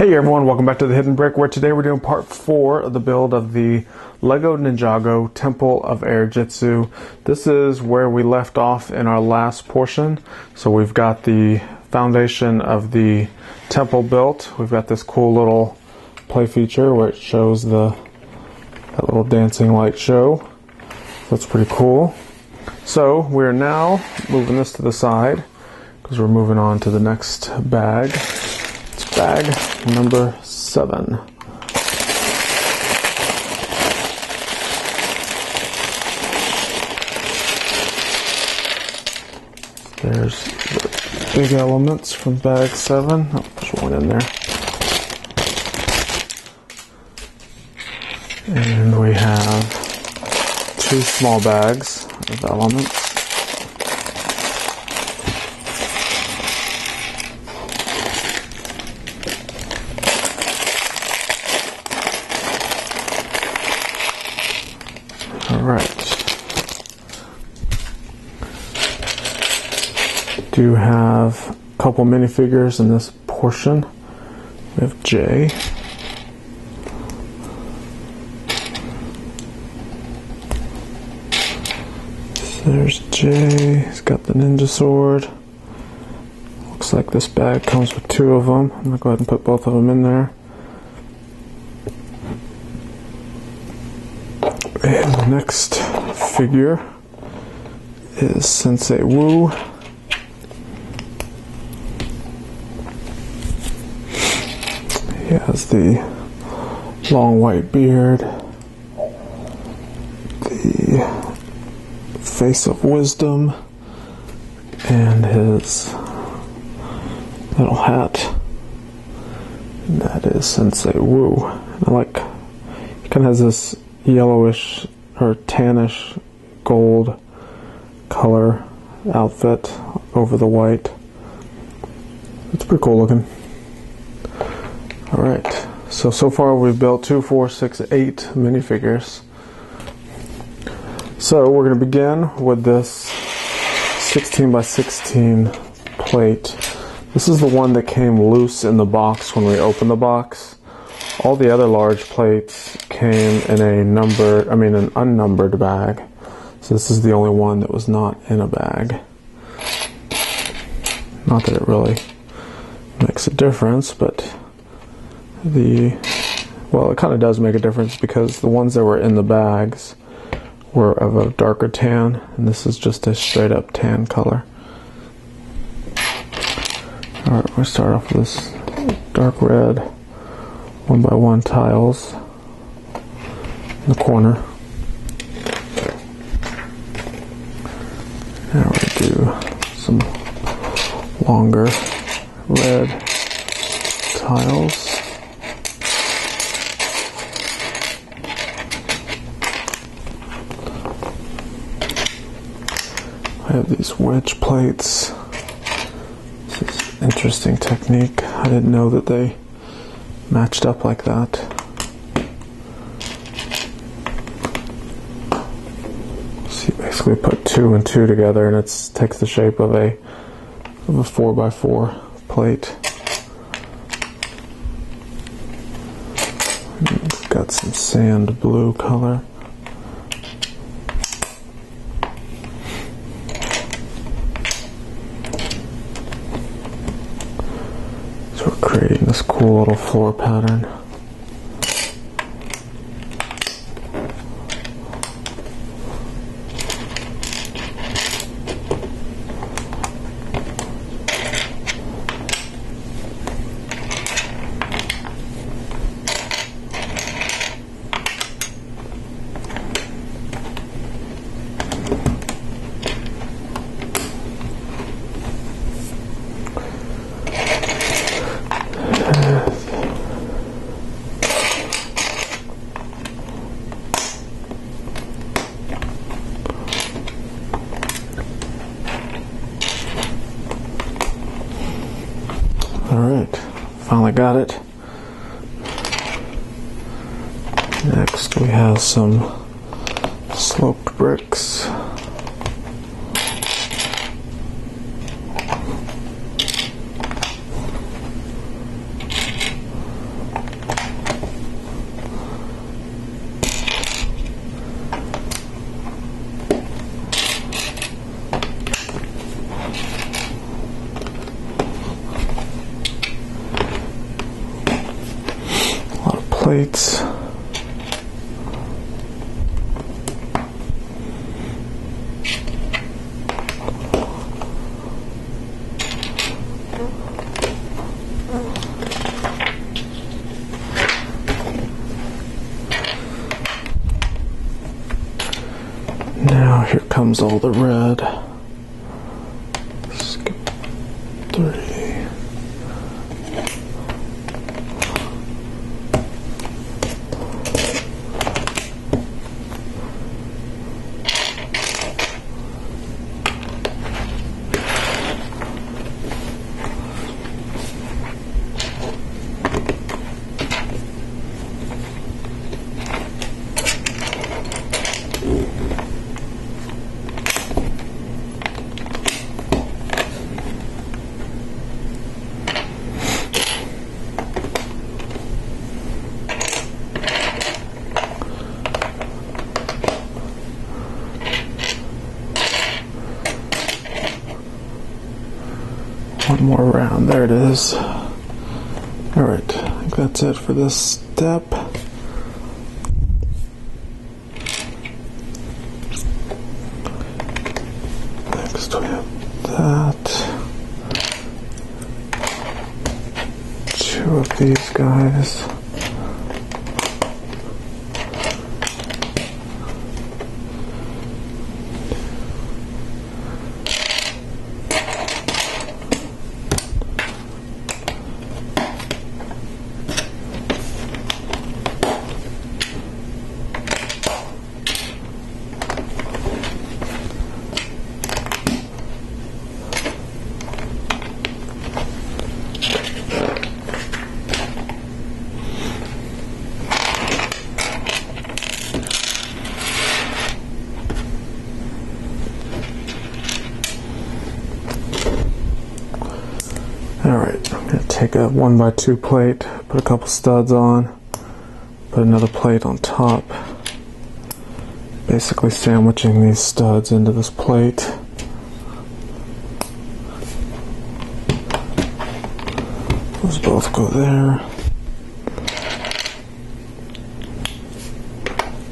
Hey everyone, welcome back to The Hidden Brick, where today we're doing part 4 of the build of the LEGO Ninjago Temple of Airjitzu. This is where we left off in our last portion. So we've got the foundation of the temple built. We've got this cool little play feature where it shows that little dancing light show. That's pretty cool. So we're now moving this to the side because we're moving on to the next bag. It's bag number 7. There's the big elements from bag 7. Oh, there's one in there. And we have 2 small bags of elements. Do have a couple minifigures in this portion. We have Jay. So there's Jay. He's got the ninja sword. Looks like this bag comes with 2 of them. I'm gonna go ahead and put both of them in there. And the next figure is Sensei Wu. He has the long white beard, the face of wisdom, and his little hat. And that is Sensei Wu. I like, he kind of has this yellowish or tannish gold color outfit over the white. It's pretty cool looking. Alright, so far we've built 2, 4, 6, 8 minifigures. So we're going to begin with this 16 by 16 plate. This is the one that came loose in the box when we opened the box. All the other large plates came in an unnumbered bag. So this is the only one that was not in a bag. Not that it really makes a difference, but well, it kind of does make a difference because the ones that were in the bags were of a darker tan, and this is just a straight up tan color. Alright, we'll start off with this dark red 1x1 tiles in the corner. Now we do some longer red tiles. I have these wedge plates. This is an interesting technique. I didn't know that they matched up like that. So you basically put 2 and 2 together and it takes the shape of a 4x4 plate. And it's got some sand blue color. Creating this cool little floor pattern. Alright, finally got it. Next we have some sloped bricks. plates. Now here comes all the red. Skip 3. One more round. There it is. Alright, I think that's it for this step. Next we have that. 2 of these guys. Alright, I'm going to take a 1x2 plate, put a couple studs on, put another plate on top, basically sandwiching these studs into this plate. Those both go there.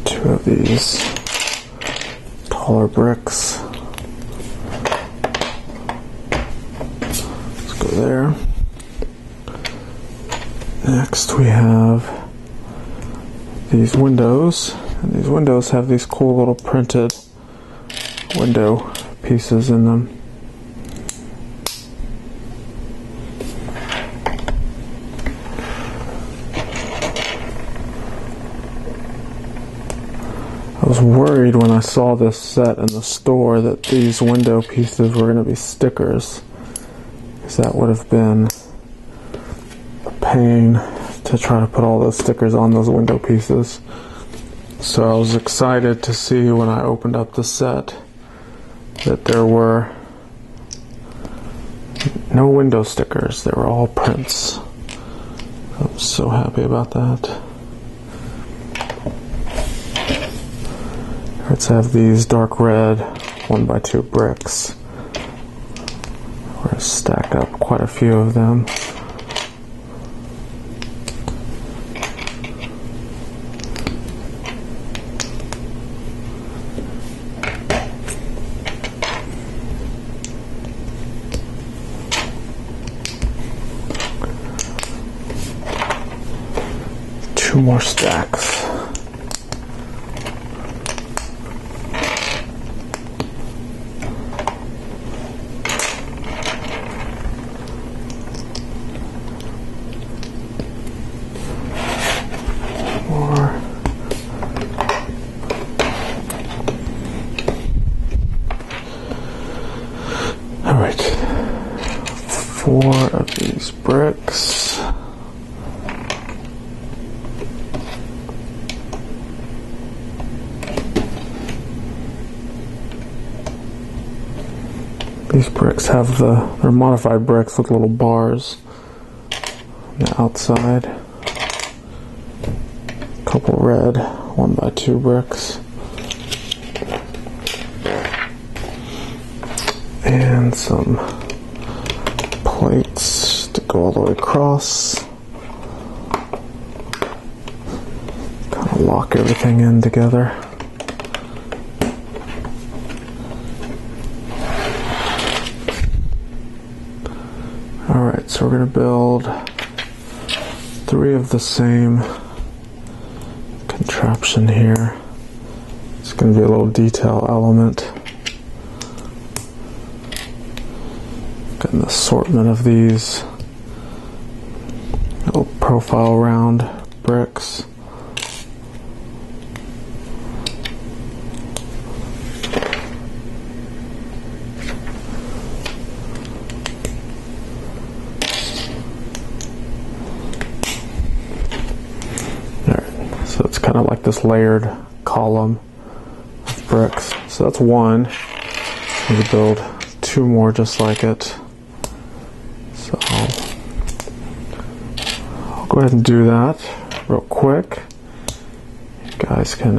2 of these taller bricks. There. Next we have these windows, and these windows have these cool little printed window pieces in them. I was worried when I saw this set in the store that these window pieces were going to be stickers. That would have been a pain to try to put all those stickers on those window pieces. So I was excited to see when I opened up the set that there were no window stickers. They were all prints. I'm so happy about that. Let's have these dark red 1x2 bricks. Stack up quite a few of them. Two more stacks. Alright, 4 of these bricks. These bricks have they're modified bricks with little bars on the outside. A couple red 1x2 bricks. And some plates to go all the way across. lock everything in together. Alright, so we're going to build 3 of the same contraption here. It's going to be a little detail element. Got an assortment of these little profile round bricks. So it's kind of like this layered column of bricks. So that's one. I'm going to build 2 more just like it. So I'll go ahead and do that real quick. You guys can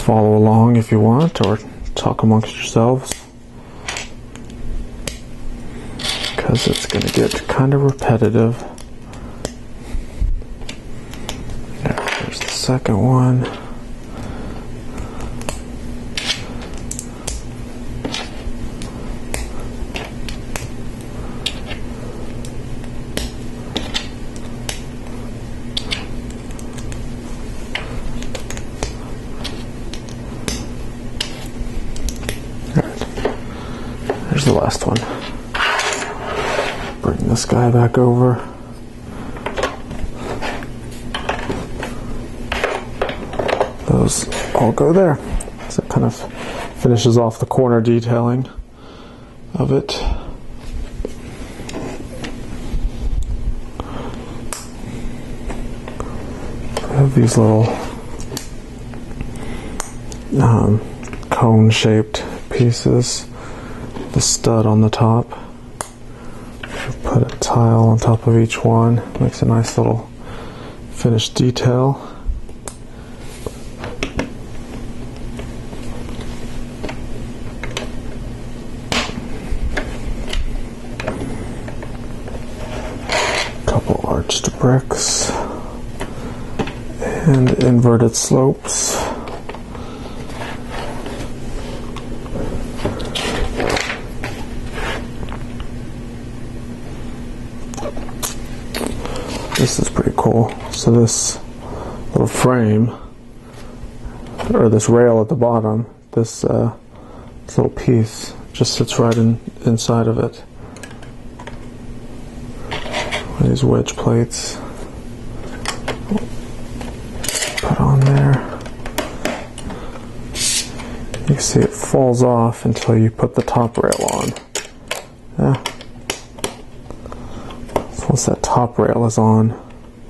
follow along if you want, or talk amongst yourselves, because it's going to get kind of repetitive. There's the second one. There's the last one. Bring this guy back over. Those all go there. So it kind of finishes off the corner detailing of it. We have these little cone-shaped pieces. The stud on the top. Put a tile on top of each one. Makes a nice little finished detail. Couple arched bricks and inverted slopes. This is pretty cool. So this little frame, or this rail at the bottom, this little piece just sits right inside of it. These wedge plates put on there. You can see it falls off until you put the top rail on. Yeah. Once that top rail is on,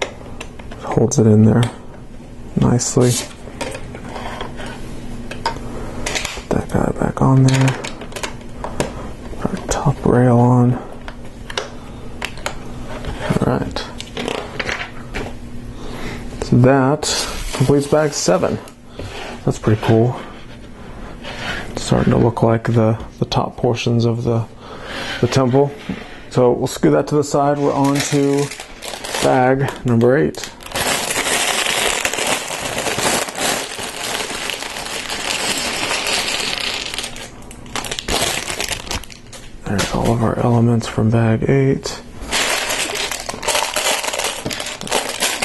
it holds it in there nicely. Put that guy back on there. Put our top rail on. Alright. So that completes bag 7. That's pretty cool. It's starting to look like the top portions of the temple. So we'll scoot that to the side. We're on to bag number 8. There's all of our elements from bag 8.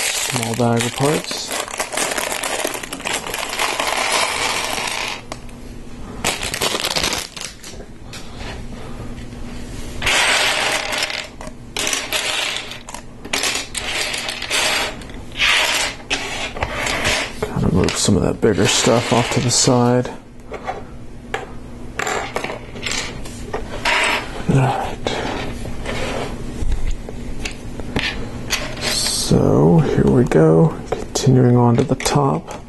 Small bag of parts. Move some of that bigger stuff off to the side. Alright. So here we go. Continuing on to the top.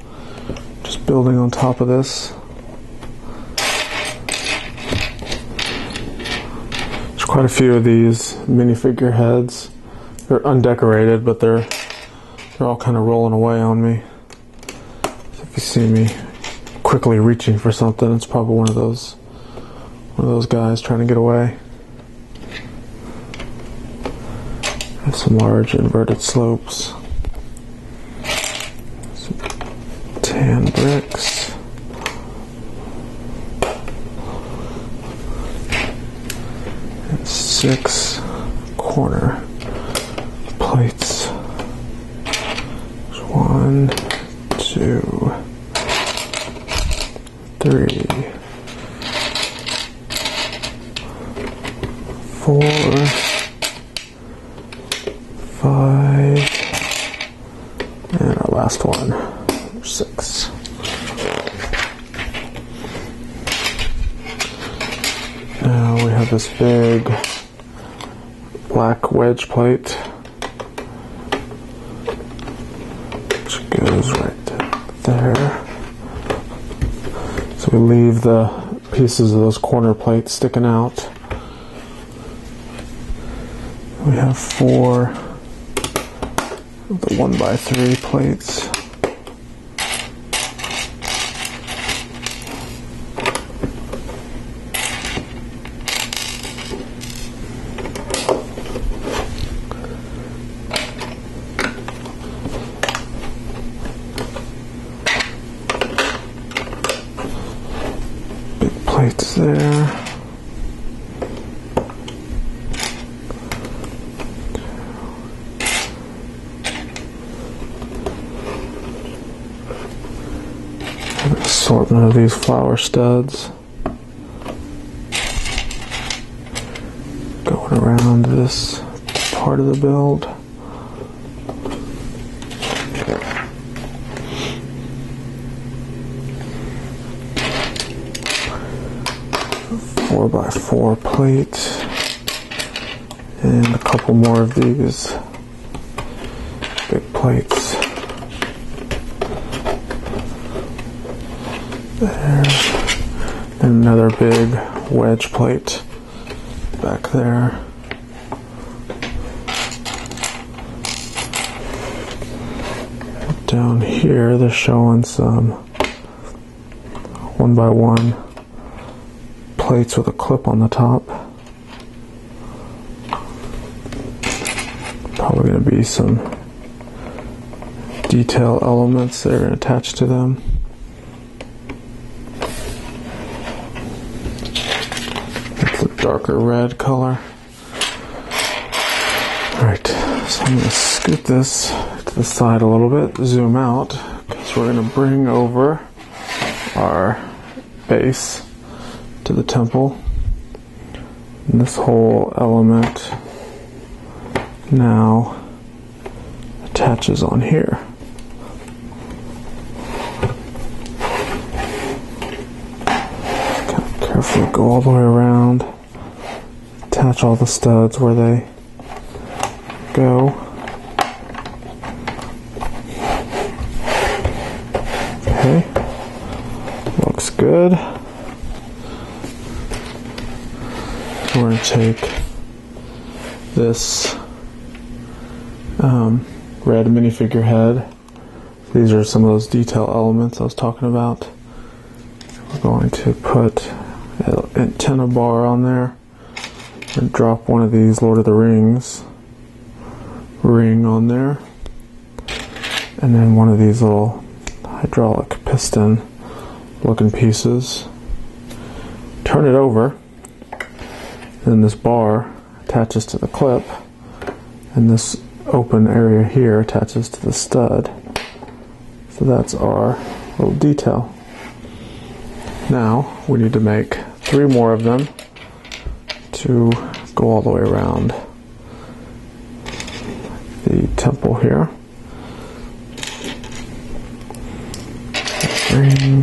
Just building on top of this. There's quite a few of these minifigure heads. They're undecorated, but they're all kind of rolling away on me. If you see me quickly reaching for something, it's probably one of those guys trying to get away. Have some large inverted slopes. hand bricks. And 6 corner plates. 1, 2, 3, 4, 5, and our last one, 6. Now we have this big black wedge plate, which goes right there. So we leave the pieces of those corner plates sticking out. We have 4 of the 1x3 plates. Big plates there. An assortment of these flower studs going around this part of the build. Four by 4 plate and a couple more of these big plates. There, and another big wedge plate back there. Down here they're showing some 1x1 plates with a clip on the top. Probably going to be some detail elements that are attached to them. Darker red color. Alright, so I'm going to scoot this to the side a little bit, zoom out, because we're going to bring over our base to the temple. And this whole element now attaches on here. Kind of carefully go all the way around. Attach all the studs where they go. Okay, looks good. We're going to take this red minifigure head. These are some of those detail elements I was talking about. We're going to put an antenna bar on there. And drop one of these Lord of the Rings ring on there, and then one of these little hydraulic piston looking pieces. Turn it over, and this bar attaches to the clip, and this open area here attaches to the stud. So that's our little detail. Now we need to make 3 more of them to go all the way around the temple here. Bring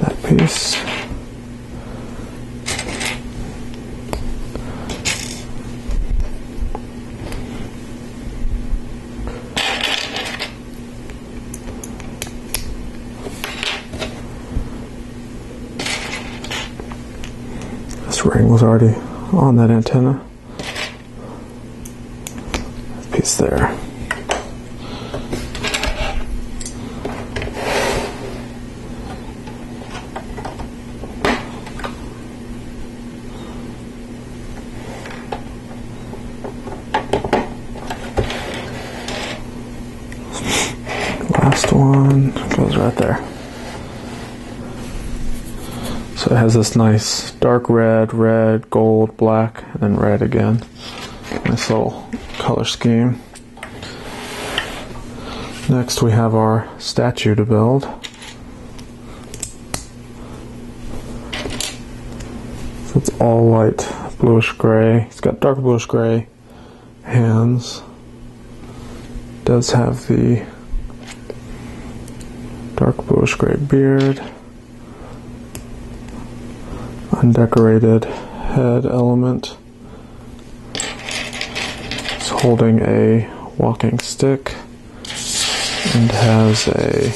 that piece. This ring was already on that antenna. Piece there. Last one goes right there. So it has this nice dark red, red, gold, black, and then red again. Nice little color scheme. Next we have our statue to build. So it's all light bluish gray. It's got dark bluish gray hands. Does have the dark bluish gray beard. Undecorated head element. It's holding a walking stick and has a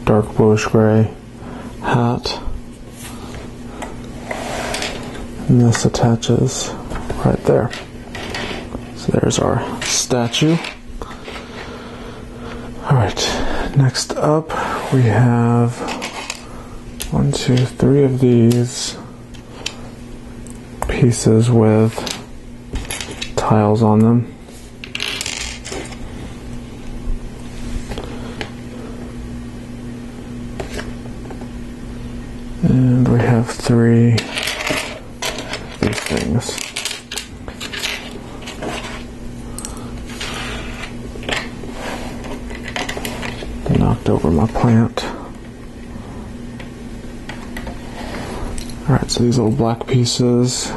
dark bluish gray hat. And this attaches right there. So there's our statue. Alright, next up we have 1, 2, 3 of these pieces with tiles on them. And we have 3 of these things. Knocked over my plant. Alright, so these little black pieces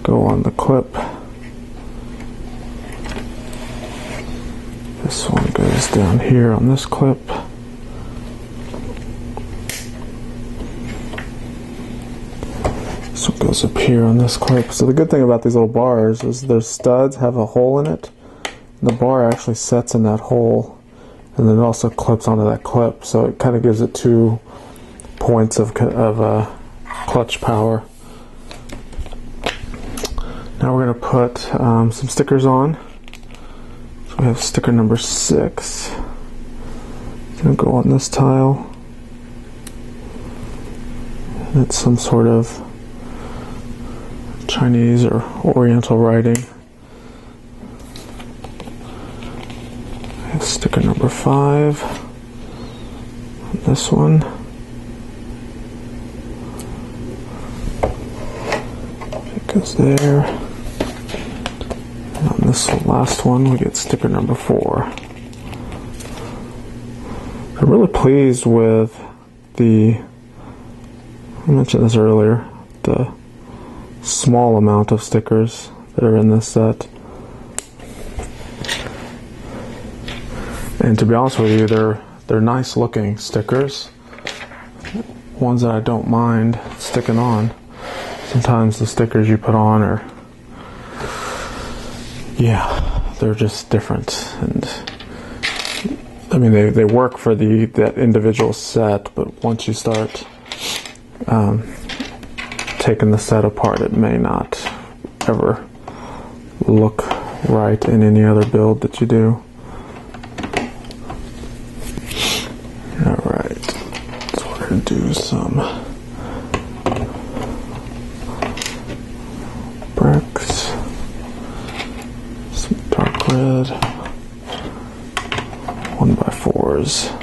go on the clip. This one goes down here on this clip. This one goes up here on this clip. So the good thing about these little bars is their studs have a hole in it. The bar actually sets in that hole, and then it also clips onto that clip, so it kind of gives it 2 points of clutch power. Now we're going to put some stickers on. So we have sticker number 6. It's going to go on this tile. It's some sort of Chinese or Oriental writing. I have sticker number 5 on this one. Goes there. And on this last one we get sticker number 4. I'm really pleased with I mentioned this earlier, the small amount of stickers that are in this set. And to be honest with you, they're nice looking stickers. Ones that I don't mind sticking on. Sometimes the stickers you put on are, they're just different, and I mean they work for that individual set, but once you start taking the set apart, it may not ever look right in any other build that you do. Alright, so we're going to do some bricks, some dark red 1x4s.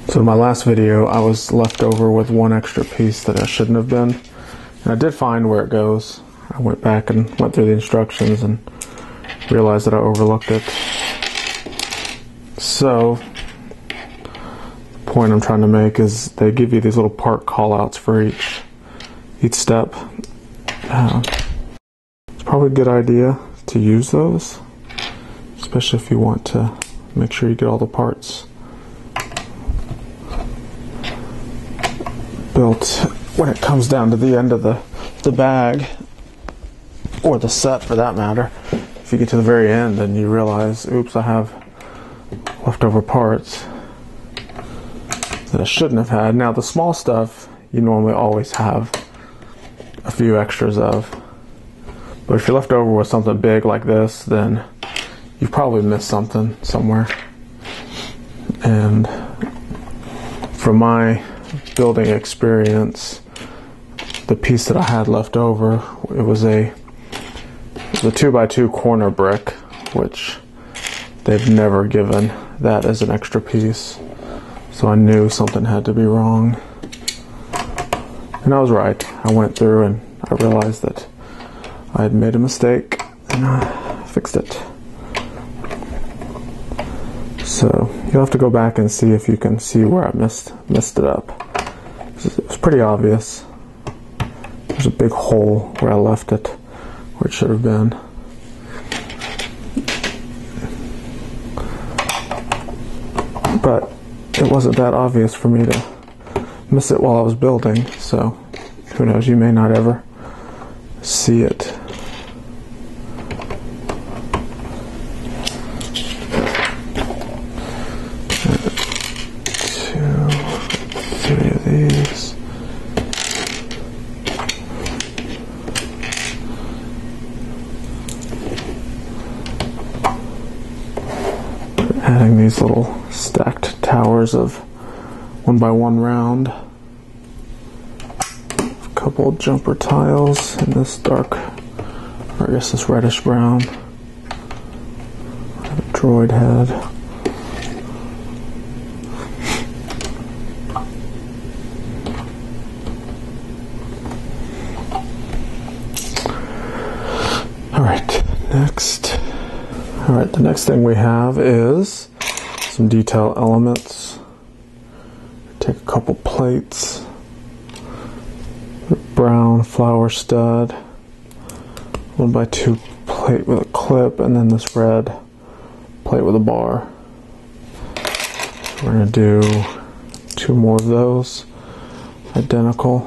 So in my last video I was left over with 1 extra piece that I shouldn't have been, and I did find where it goes. I went back and went through the instructions and realized that I overlooked it. So the point I'm trying to make is they give you these little part callouts for each step. It's probably a good idea to use those, especially if you want to make sure you get all the parts built when it comes down to the end of the bag, or the set for that matter. If you get to the very end and you realize, oops, I have leftover parts that I shouldn't have had. Now the small stuff you normally always have a few extras of, but if you're left over with something big like this, then you've probably missed something somewhere, and from my building experience, the piece that I had left over, it was a 2x2 corner brick, which they've never given that as an extra piece. So I knew something had to be wrong. And I was right. I went through and I realized that I had made a mistake and I fixed it. So you'll have to go back and see if you can see where I messed it up. It was pretty obvious. There's a big hole where I left it, where it should have been. But it wasn't that obvious for me to miss it while I was building, so who knows, you may not ever see it. Three of these. Adding these little stacked towers of 1x1 round. A couple jumper tiles in this dark, or I guess this reddish brown. A droid head. Alright, the next thing we have is some detail elements. Take a couple plates, brown flower stud, 1x2 plate with a clip, and then this red plate with a bar. We're going to do 2 more of those, identical.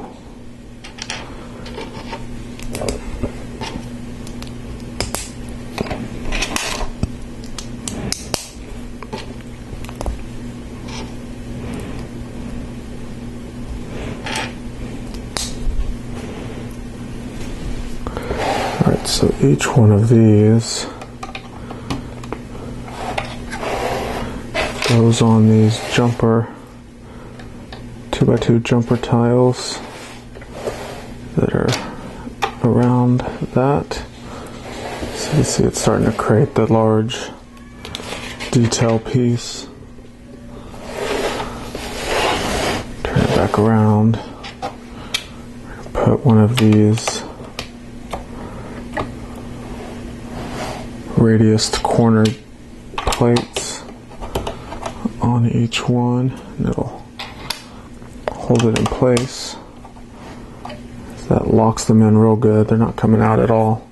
So each one of these goes on these jumper 2x2 jumper tiles that are around that. So you see it's starting to create the large detail piece. Turn it back around. Put one of these radiused corner plates on each one, and it'll hold it in place. That locks them in real good. They're not coming out at all.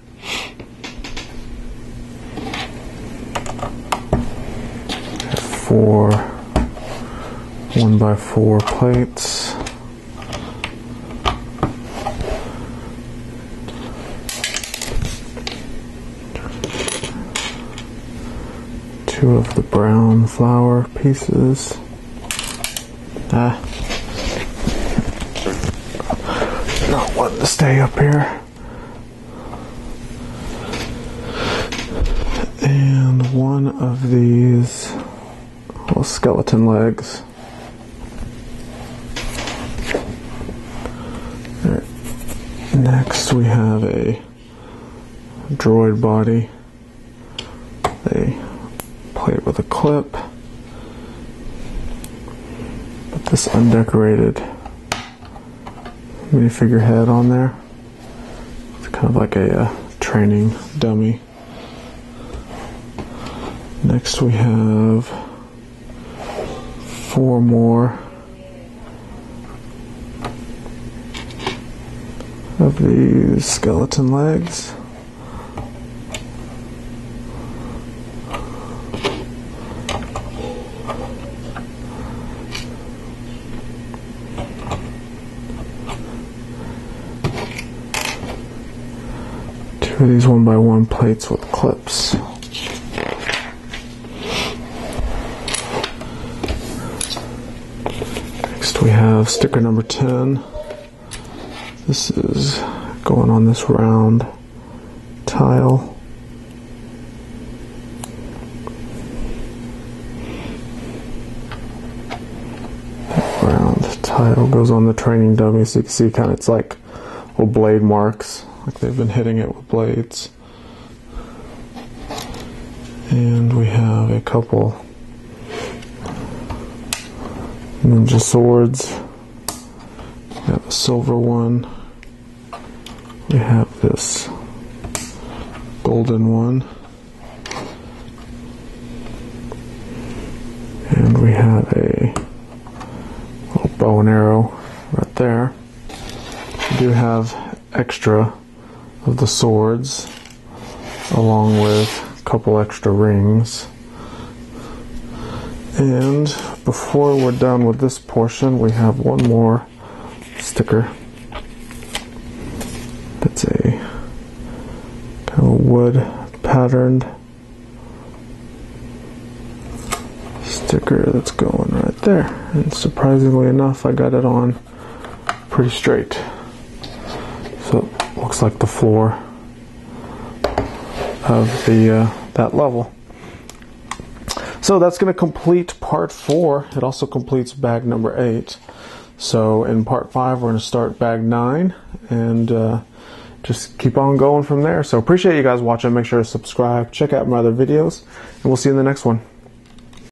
Four 1x4 plates. Two of the brown flower pieces. Not wanting to stay up here. And one of these little skeleton legs. Right. Next we have a droid body. A plate with a clip. Put this undecorated minifigure head on there. It's kind of like a training dummy. Next we have 4 more of these skeleton legs. Two of these 1x1 plates with clips. Next we have sticker number 10. This is going on this round tile. title goes on the training dummy, so you can see kind of it's like little blade marks, like they've been hitting it with blades. And we have a couple ninja swords. We have a silver one. We have this golden one. And we have a little bow and arrow right there. We do have extra of the swords along with a couple extra rings. And before we're done with this portion, we have one more sticker. That's a kind of a wood patterned sticker that's going right there. And surprisingly enough, I got it on pretty straight. So it looks like the floor of the that level. So that's going to complete part 4. It also completes bag number 8. So in part 5, we're going to start bag 9 and just keep on going from there. So appreciate you guys watching. Make sure to subscribe, check out my other videos, and we'll see you in the next one.